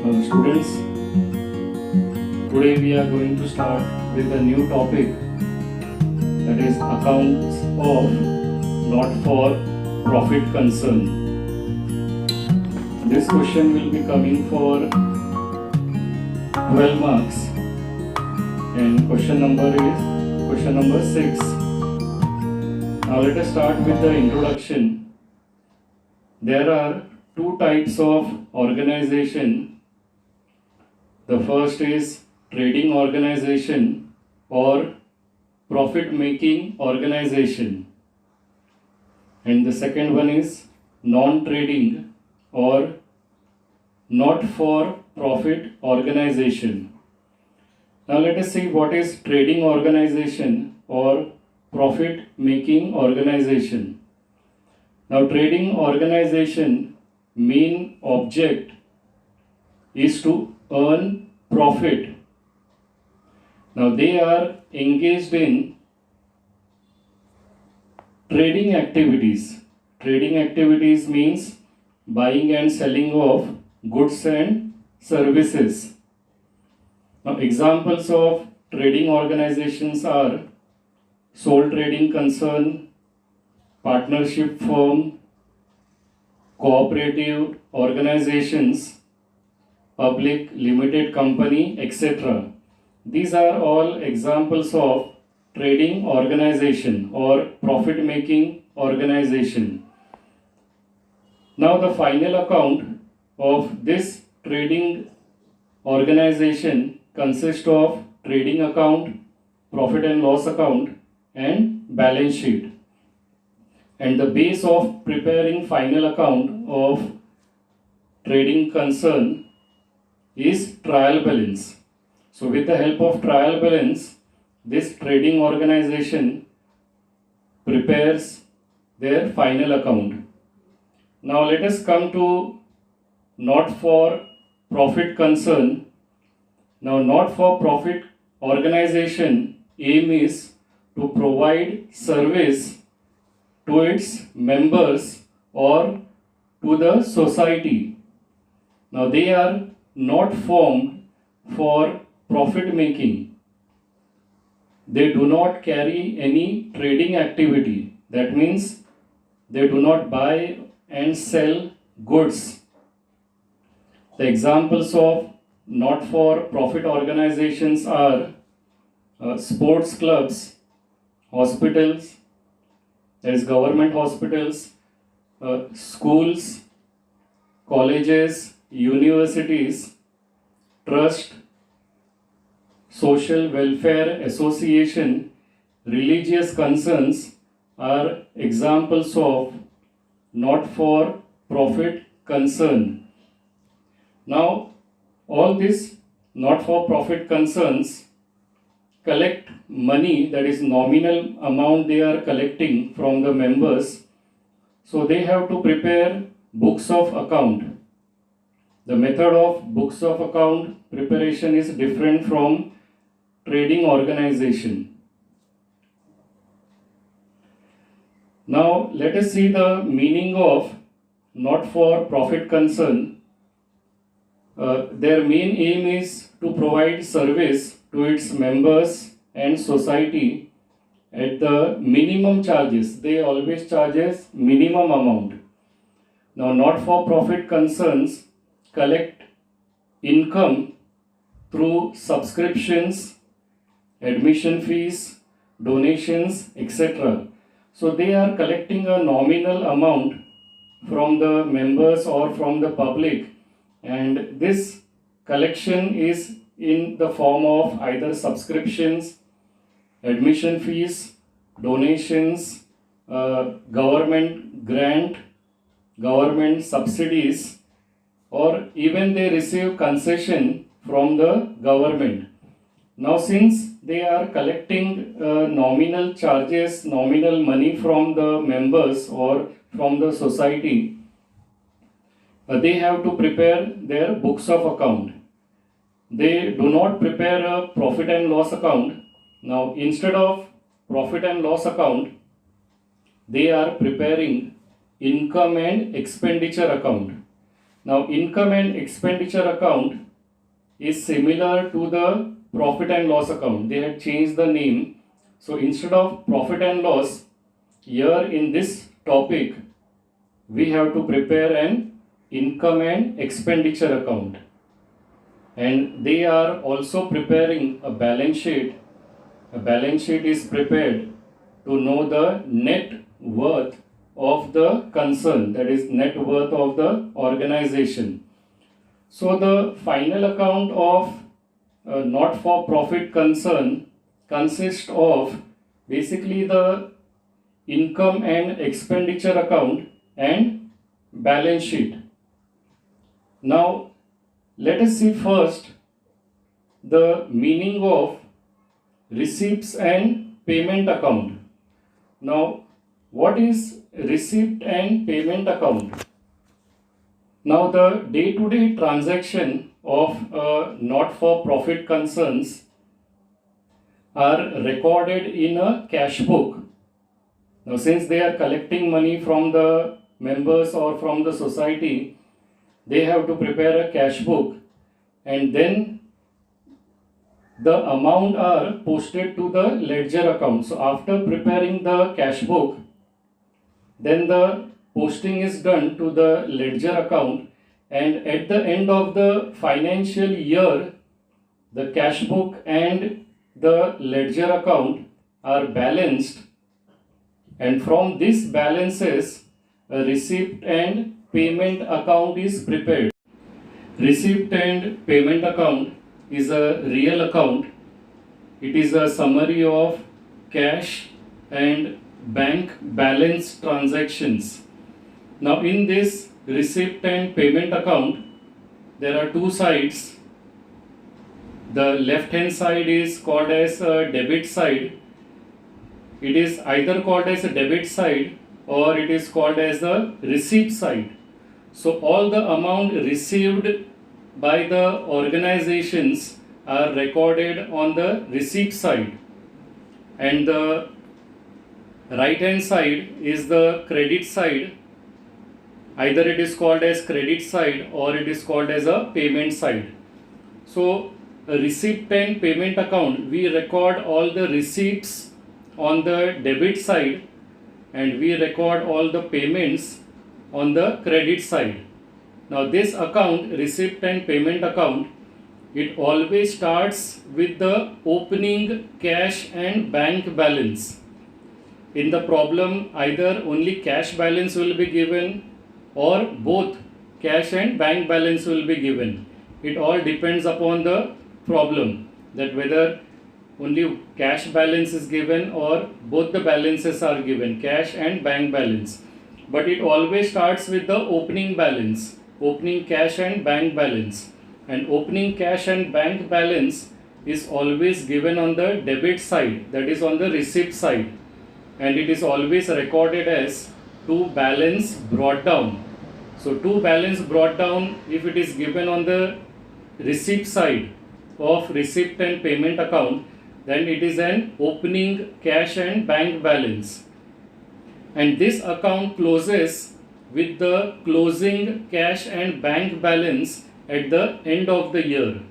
Students, today we are going to start with a new topic, that is accounts of not for profit concern. This question will be coming for 12 marks and question number is question number 6. Now let us start with the introduction. There are two types of organization. The first is trading organization or profit making organization, and the second one is non-trading or not for profit organization. Now let us see what is trading organization or profit making organization. Now trading organization main object is to earn profit. Now they are engaged in trading activities. Trading activities means buying and selling of goods and services. Now examples of trading organizations are sole trading concern, partnership firm, cooperative organizations, public limited company, etc. These are all examples of trading organization or profit making organization. Now the final account of this trading organization consists of trading account, profit and loss account, and balance sheet. And the base of preparing final account of trading concern is trial balance. So with the help of trial balance, this trading organization prepares their final account. Now let us come to not for profit concern. Now not for profit organization aim is to provide service to its members or to the society. Now they are not formed for profit making. They do not carry any trading activity. That means they do not buy and sell goods. The examples of not for profit organizations are sports clubs, hospitals, there is government hospitals, schools, colleges, universities, trust, social welfare association, religious concerns are examples of not for profit concern. Now all these not for profit concerns collect money, that is nominal amount they are collecting from the members. So they have to prepare books of account. The method of books of account preparation is different from trading organization. Now let us see the meaning of not for profit concern. Their main aim is to provide service to its members and society at the minimum charges. They always charges minimum amount. Now not for profit concerns collect income through subscriptions, admission fees, donations, etc. So they are collecting a nominal amount from the members or from the public, and this collection is in the form of either subscriptions, admission fees, donations, government grant, government subsidies, or even they receive concession from the government. Now since they are collecting nominal charges, nominal money from the members or from the society, they have to prepare their books of account. They do not prepare a profit and loss account. Now instead of profit and loss account, they are preparing income and expenditure account. Now income and expenditure account is similar to the profit and loss account. They had changed the name. So instead of profit and loss, here in this topic, we have to prepare an income and expenditure account. And they are also preparing a balance sheet. A balance sheet is prepared to know the net worth of the concern, that is net worth of the organization. So the final account of a not-for-profit concern consists of basically the income and expenditure account and balance sheet. Now let us see first the meaning of receipts and payment account. Now what is receipt and payment account? Now the day-to-day transaction of not-for-profit concerns are recorded in a cash book. Now since they are collecting money from the members or from the society, they have to prepare a cash book, and then the amount are posted to the ledger account. So after preparing the cash book, then the posting is done to the ledger account, and at the end of the financial year, the cash book and the ledger account are balanced, and from these balances a receipt and payment account is prepared. Receipt and payment account is a real account. It is a summary of cash and bank balance transactions. Now in this receipt and payment account, there are two sides. The left hand side is called as a debit side. It is either called as a debit side or it is called as the receipt side. So all the amount received by the organizations are recorded on the receipt side, and the right hand side is the credit side. Either it is called as credit side or it is called as a payment side. So a receipt and payment account, we record all the receipts on the debit side and we record all the payments on the credit side. Now this account, receipt and payment account, it always starts with the opening cash and bank balance. In the problem, either only cash balance will be given or both cash and bank balance will be given. It all depends upon the problem, that whether only cash balance is given or both the balances are given, cash and bank balance. But it always starts with the opening balance, opening cash and bank balance. And opening cash and bank balance is always given on the debit side, that is on the receipt side, and it is always recorded as to balance brought down. So to balance brought down, if it is given on the receipt side of receipt and payment account, then it is an opening cash and bank balance, and this account closes with the closing cash and bank balance at the end of the year.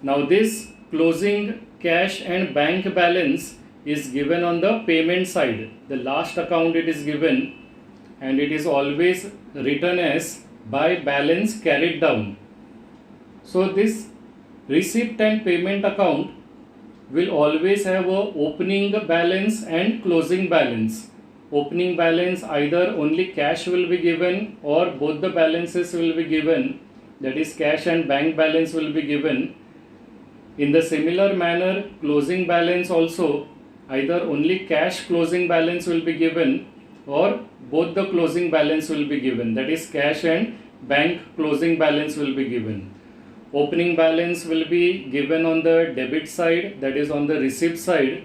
Now this closing cash and bank balance is given on the payment side. The last account it is given, and it is always written as by balance carried down. So this receipt and payment account will always have a opening balance and closing balance. Opening balance, either only cash will be given or both the balances will be given, that is cash and bank balance will be given. In the similar manner, closing balance also, either only cash closing balance will be given or both the closing balance will be given, that is cash and bank closing balance will be given. Opening balance will be given on the debit side, that is on the receipt side,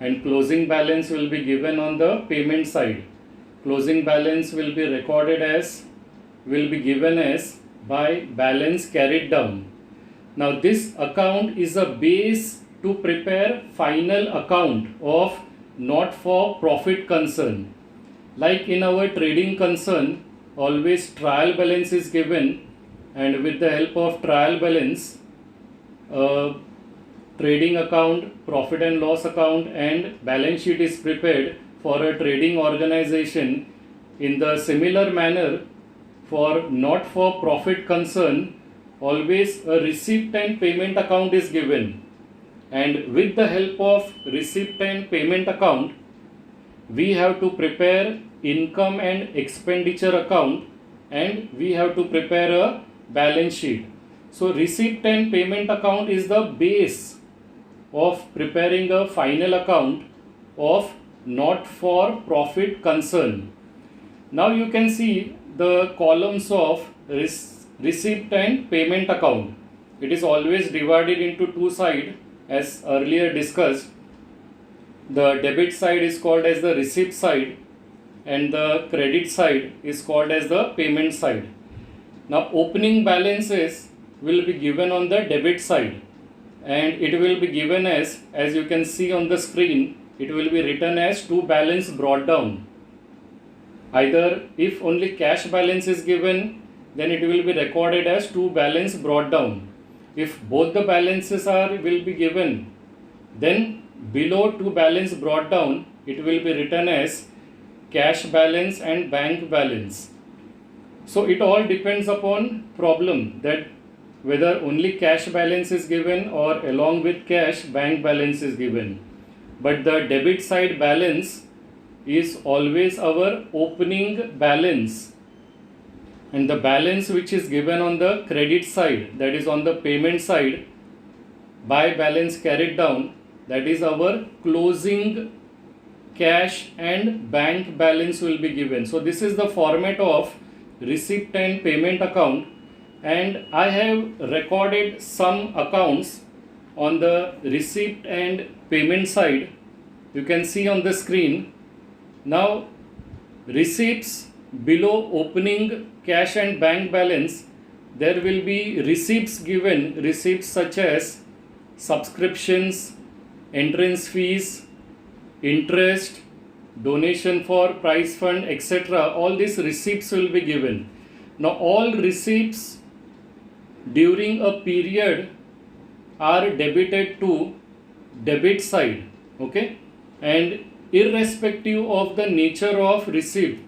and closing balance will be given on the payment side. Closing balance will be recorded as, will be given as by balance carried down. Now this account is a base to prepare final account of not for profit concern. Like in our trading concern, always trial balance is given and with the help of trial balance, trading account, profit and loss account, and balance sheet is prepared for a trading organization. In the similar manner, for not for profit concern, always a receipt and payment account is given, and with the help of receipt and payment account, we have to prepare income and expenditure account, and we have to prepare a balance sheet. So receipt and payment account is the base of preparing a final account of not for profit concern. Now you can see the columns of receipt and payment account. It is always divided into two sides as earlier discussed. The debit side is called as the receipt side, and the credit side is called as the payment side. Now opening balances will be given on the debit side, and it will be given as you can see on the screen, it will be written as to balance brought down. Either if only cash balance is given, then it will be recorded as to balance brought down. If both the balances will be given, then below to balance brought down, it will be written as cash balance and bank balance. So it all depends upon problem, that whether only cash balance is given or along with cash bank balance is given. But the debit side balance is always our opening balance, and the balance which is given on the credit side, that is on the payment side, by balance carried down, that is our closing cash and bank balance will be given. So this is the format of receipt and payment account, and I have recorded some accounts on the receipt and payment side. You can see on the screen. Now receipts, below opening cash and bank balance, there will be receipts given, receipts such as subscriptions, entrance fees, interest, donation for prize fund, etc. All these receipts will be given. Now all receipts during a period are debited to debit side, okay, and irrespective of the nature of receipt,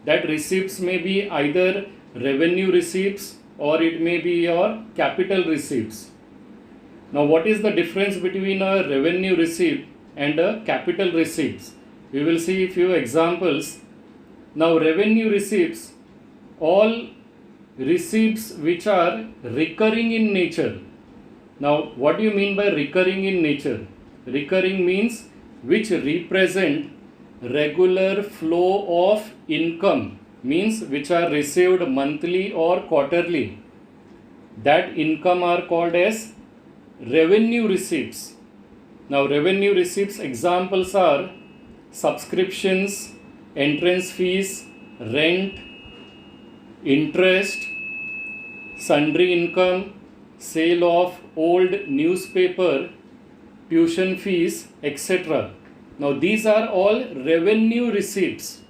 that receipts may be either revenue receipts or it may be your capital receipts. Now what is the difference between a revenue receipt and a capital receipts? We will see a few examples. Now revenue receipts, all receipts which are recurring in nature. Now what do you mean by recurring in nature? Recurring means which represent regular flow of income, means which are received monthly or quarterly. That income are called as revenue receipts. Now revenue receipts examples are subscriptions, entrance fees, rent, interest, sundry income, sale of old newspaper, tuition fees, etc. Now these are all revenue receipts.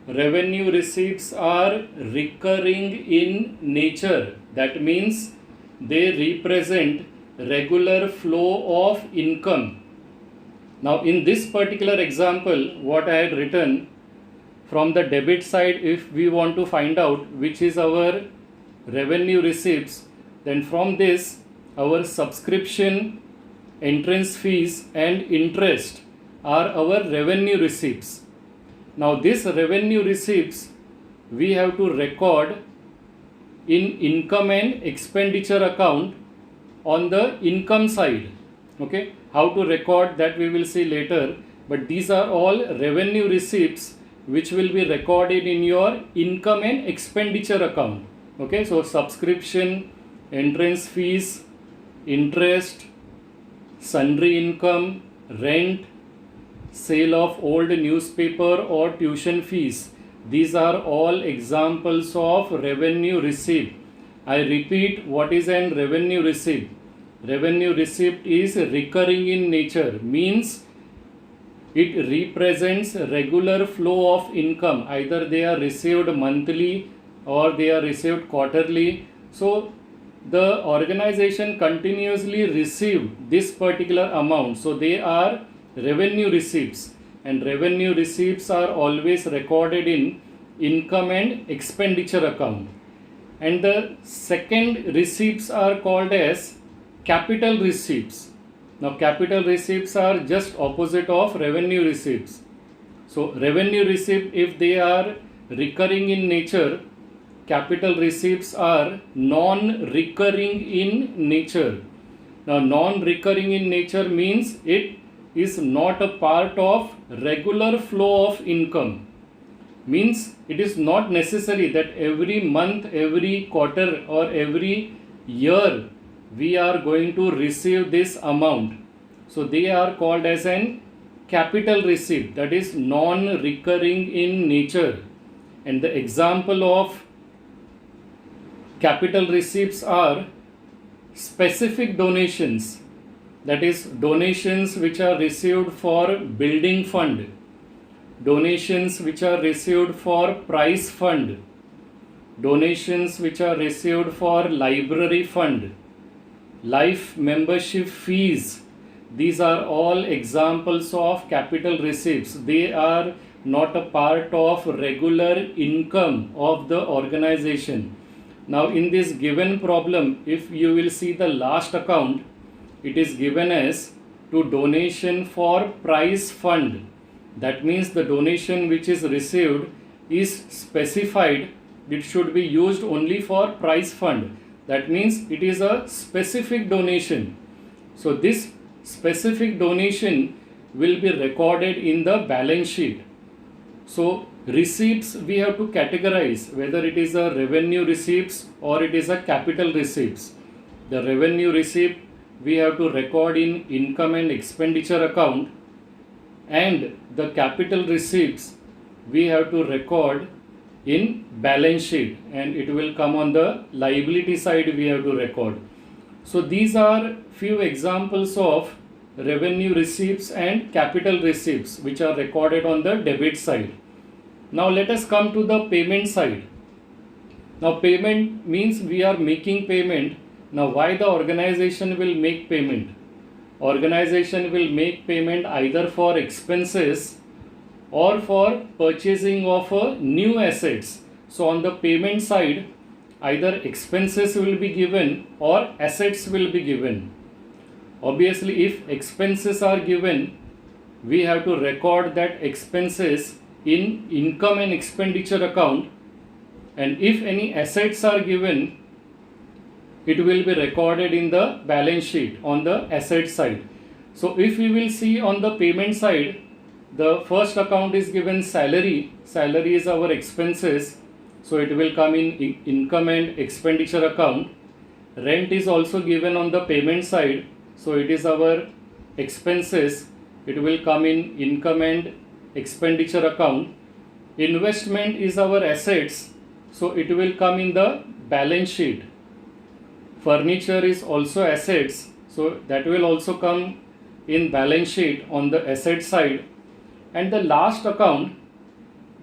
Revenue receipts are recurring in nature. That means they represent regular flow of income. Now in this particular example, what I had written, from the debit side, if we want to find out which is our revenue receipts, then from this our subscription, entrance fees and interest are our revenue receipts. Now this revenue receipts we have to record in income and expenditure account on the income side. Okay, how to record that we will see later, but these are all revenue receipts which will be recorded in your income and expenditure account. Okay, so subscription, entrance fees, interest, sundry income, rent, sale of old newspaper or tuition fees, these are all examples of revenue receipt. I repeat, what is an revenue receipt? Revenue receipt is recurring in nature, means it represents regular flow of income. Either they are received monthly or they are received quarterly. So the organization continuously receive this particular amount, so they are revenue receipts, and revenue receipts are always recorded in income and expenditure account. And the second receipts are called as capital receipts. Now capital receipts are just opposite of revenue receipts. So revenue receipt, if they are recurring in nature, capital receipts are non-recurring in nature. Now non-recurring in nature means it is not a part of regular flow of income. Means it is not necessary that every month, every quarter or every year we are going to receive this amount. So they are called as an capital receipt, that is non-recurring in nature. And the example of capital receipts are specific donations, that is donations which are received for building fund, donations which are received for prize fund, donations which are received for library fund, life membership fees. These are all examples of capital receipts. They are not a part of regular income of the organization. Now in this given problem, if you will see the last account, it is given as to donation for prize fund. That means the donation which is received is specified, it should be used only for prize fund. That means it is a specific donation. So this specific donation will be recorded in the balance sheet. So receipts we have to categorize whether it is a revenue receipts or it is a capital receipts. The revenue receipt we have to record in income and expenditure account, and the capital receipts we have to record in balance sheet, and it will come on the liability side we have to record. So these are few examples of revenue receipts and capital receipts which are recorded on the debit side. Now let us come to the payment side. Now payment means we are making payment. Now why the organization will make payment? Organization will make payment either for expenses or for purchasing of new assets. So on the payment side, either expenses will be given or assets will be given. Obviously, if expenses are given, we have to record that expenses in income and expenditure account, and if any assets are given, it will be recorded in the balance sheet on the asset side. So if we will see on the payment side, the first account is given salary. Salary is our expenses, so it will come in income and expenditure account. Rent is also given on the payment side, so it is our expenses, it will come in income and expenditure account. Investment is our assets, so it will come in the balance sheet. Furniture is also assets, so that will also come in balance sheet on the asset side. And the last account,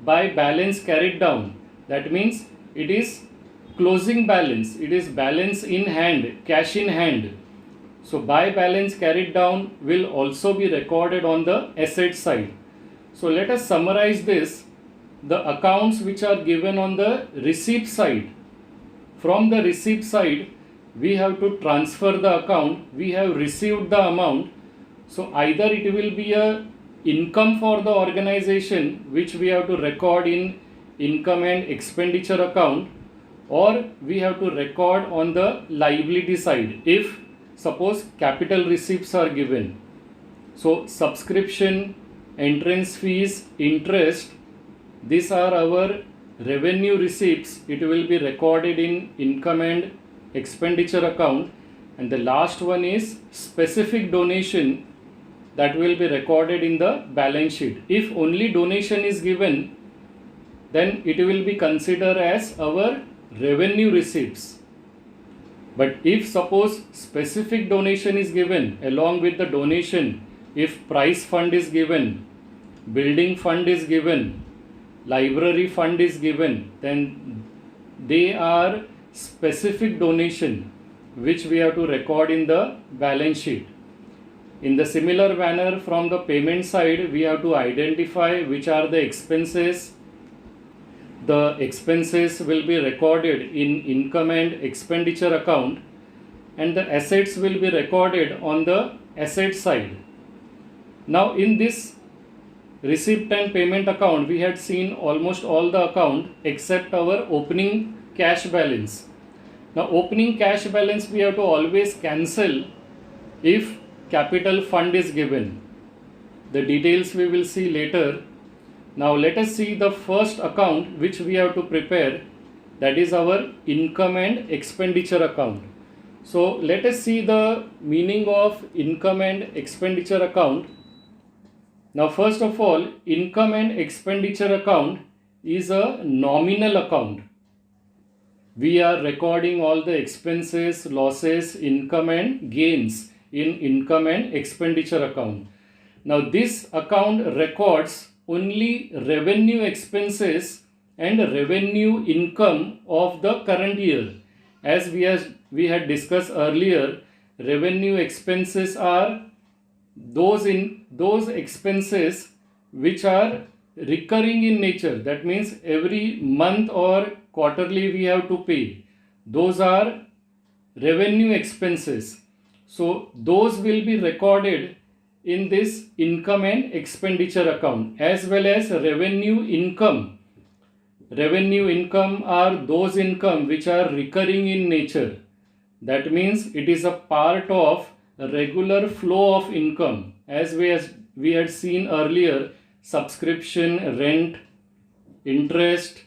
by balance carried down, that means it is closing balance, it is balance in hand, cash in hand. So by balance carried down will also be recorded on the asset side. So let us summarize this. The accounts which are given on the receipt side, from the receipt side we have to transfer the account, we have received the amount. So either it will be a income for the organization which we have to record in income and expenditure account, or we have to record on the liability side if suppose capital receipts are given. So subscription, entrance fees, interest, these are our revenue receipts. It will be recorded in income and expenditure account. And the last one is specific donation, that will be recorded in the balance sheet. If only donation is given, then it will be considered as our revenue receipts. But if suppose specific donation is given, along with the donation, if prize fund is given, building fund is given, library fund is given, then they are specific donation which we have to record in the balance sheet. In the similar manner, from the payment side, we have to identify which are the expenses. The expenses will be recorded in income and expenditure account, and the assets will be recorded on the asset side. Now in this receipt and payment account, we had seen almost all the account except our opening cash balance. Now opening cash balance we have to always cancel if capital fund is given. The details we will see later. Now let us see the first account which we have to prepare, that is our income and expenditure account. So let us see the meaning of income and expenditure account. Now first of all, income and expenditure account is a nominal account. We are recording all the expenses, losses, income and gains in income and expenditure account. Now this account records only revenue expenses and revenue income of the current year. As we had discussed earlier, revenue expenses are those expenses which are recurring in nature. That means every month or quarterly we have to pay. Those are revenue expenses. So those will be recorded in this income and expenditure account, as well as revenue income. Revenue income are those income which are recurring in nature. That means it is a part of a regular flow of income. As we had seen earlier, subscription, rent, interest,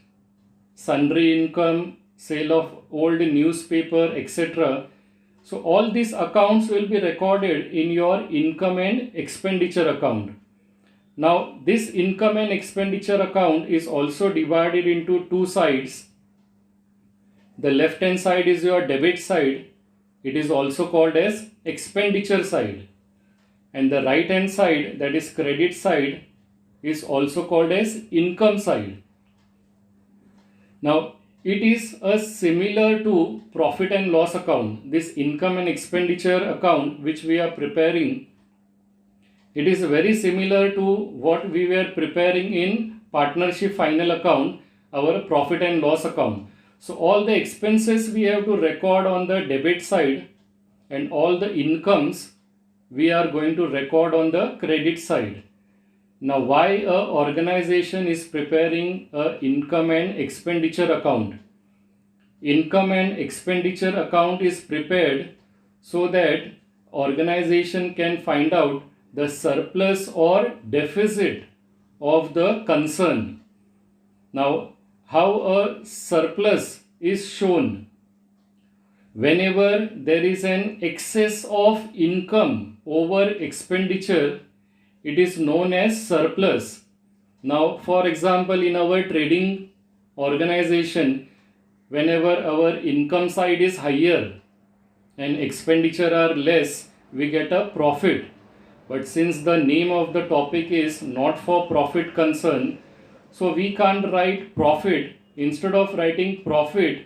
sundry income, sale of old newspaper, etc. So all these accounts will be recorded in your income and expenditure account. Now this income and expenditure account is also divided into two sides. The left hand side is your debit side. It is also called as expenditure side. And the right hand side, that is credit side, is also called as income side. Now it is similar to profit and loss account. This income and expenditure account which we are preparing, it is very similar to what we were preparing in partnership final account, our profit and loss account. So all the expenses we have to record on the debit side, and all the incomes we are going to record on the credit side. Now why a organization is preparing a income and expenditure account? Income and expenditure account is prepared so that organization can find out the surplus or deficit of the concern. Now how a surplus is shown? Whenever there is an excess of income over expenditure, it is known as surplus. Now for example, in our trading organization, whenever our income side is higher and expenditure are less, we get a profit. But since the name of the topic is not for profit concern, so we can't write profit. Instead of writing profit,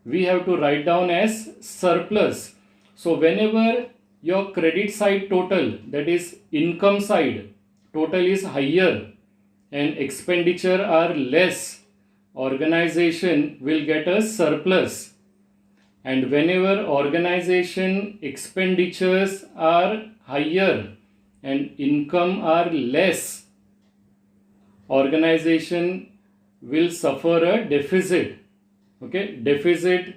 we have to write down as surplus. So whenever your credit side total, that is income side total, is higher and expenditure are less, organization will get a surplus. And whenever organization expenditures are higher and income are less, organization will suffer a deficit. Okay, deficit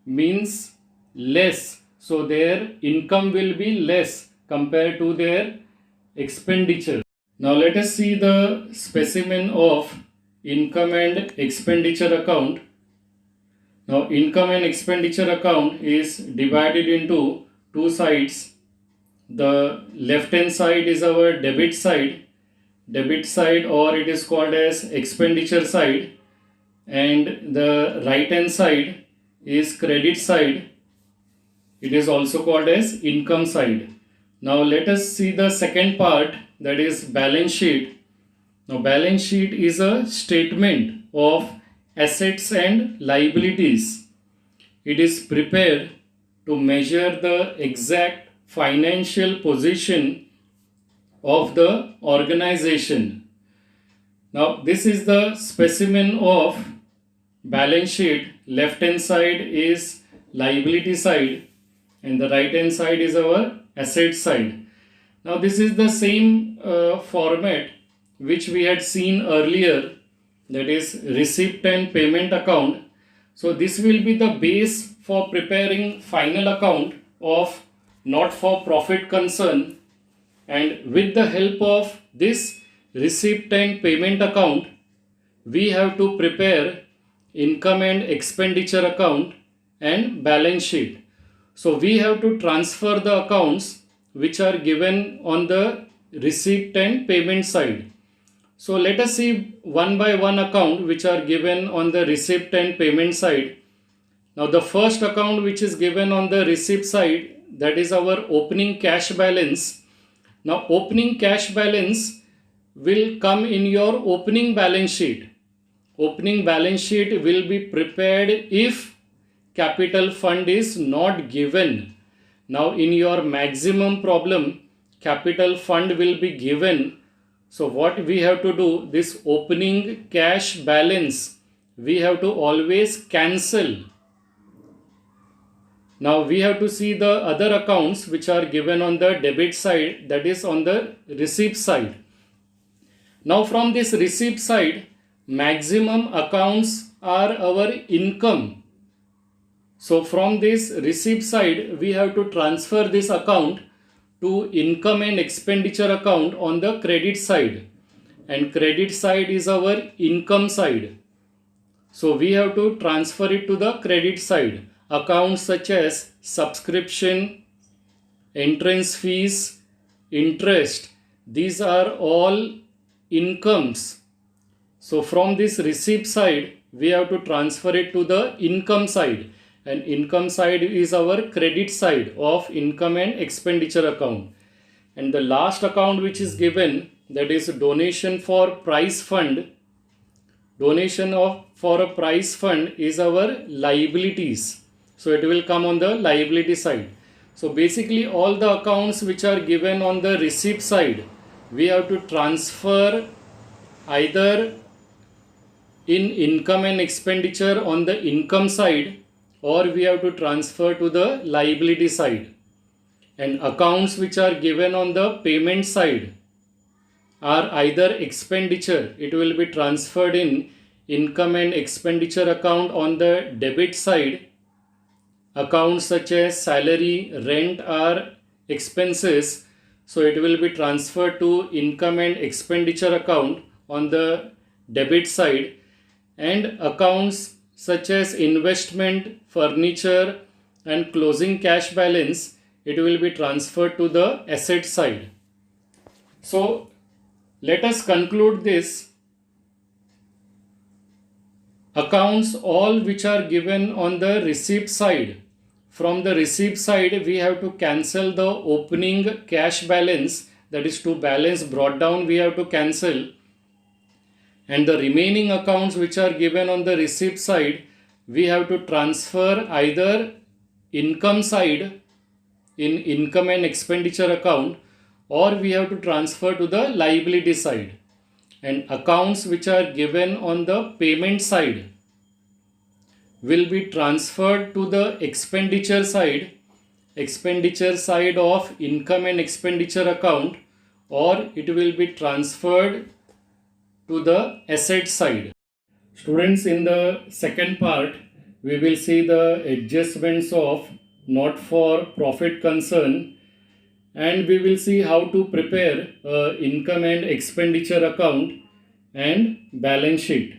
means less, so their income will be less compared to their expenditure. Now let us see the specimen of income and expenditure account. Now income and expenditure account is divided into two sides. The left hand side is our debit side, or it is called as expenditure side, and the right hand side is credit side. It is also called as income side. Now let us see the second part, that is balance sheet. Now balance sheet is a statement of assets and liabilities. it is prepared to measure the exact financial position of the organization. Now, this is the specimen of balance sheet. Left hand side is liability side and the right hand side is our asset side. Now, this is the same format which we had seen earlier, that is receipt and payment account. So this will be the base for preparing final account of not for profit concern, and with the help of this receipt and payment account we have to prepare income and expenditure account and balance sheet. So we have to transfer the accounts which are given on the receipt and payment side. So let us see one by one account which are given on the receipt and payment side. Now the first account which is given on the receipt side, that is our opening cash balance. Now opening cash balance will come in your opening balance sheet. Opening balance sheet will be prepared if capital fund is not given. Now in your maximum problem, capital fund will be given. So what we have to do, this opening cash balance, we have to always cancel. Now we have to see the other accounts which are given on the debit side, that is on the receipt side. Now from this receipt side, maximum accounts are our income. So from this receipt side, we have to transfer this account to income and expenditure account on the credit side, and credit side is our income side. So we have to transfer it to the credit side. Accounts such as subscription, entrance fees, interest, these are all incomes. So from this receipt side, we have to transfer it to the income side, and income side is our credit side of income and expenditure account. And the last account which is given, that is donation for prize fund. Donation for a prize fund is our liabilities. So it will come on the liability side. So basically all the accounts which are given on the receipt side, we have to transfer either in income and expenditure on the income side, or we have to transfer to the liability side. And accounts which are given on the payment side are either expenditure, it will be transferred in income and expenditure account on the debit side. Accounts such as salary, rent are expenses, so it will be transferred to income and expenditure account on the debit side. And accounts such as investment, furniture and closing cash balance, it will be transferred to the asset side. So let us conclude this. Accounts all which are given on the receipt side, from the receipt side we have to cancel the opening cash balance, that is to balance brought down we have to cancel, and the remaining accounts which are given on the receipt side we have to transfer either income side in income and expenditure account, or we have to transfer to the liability side. And accounts which are given on the payment side will be transferred to the expenditure side of income and expenditure account, or it will be transferred to the asset side. Students, in the second part we will see the adjustments of not for profit concern, and we will see how to prepare income and expenditure account and balance sheet.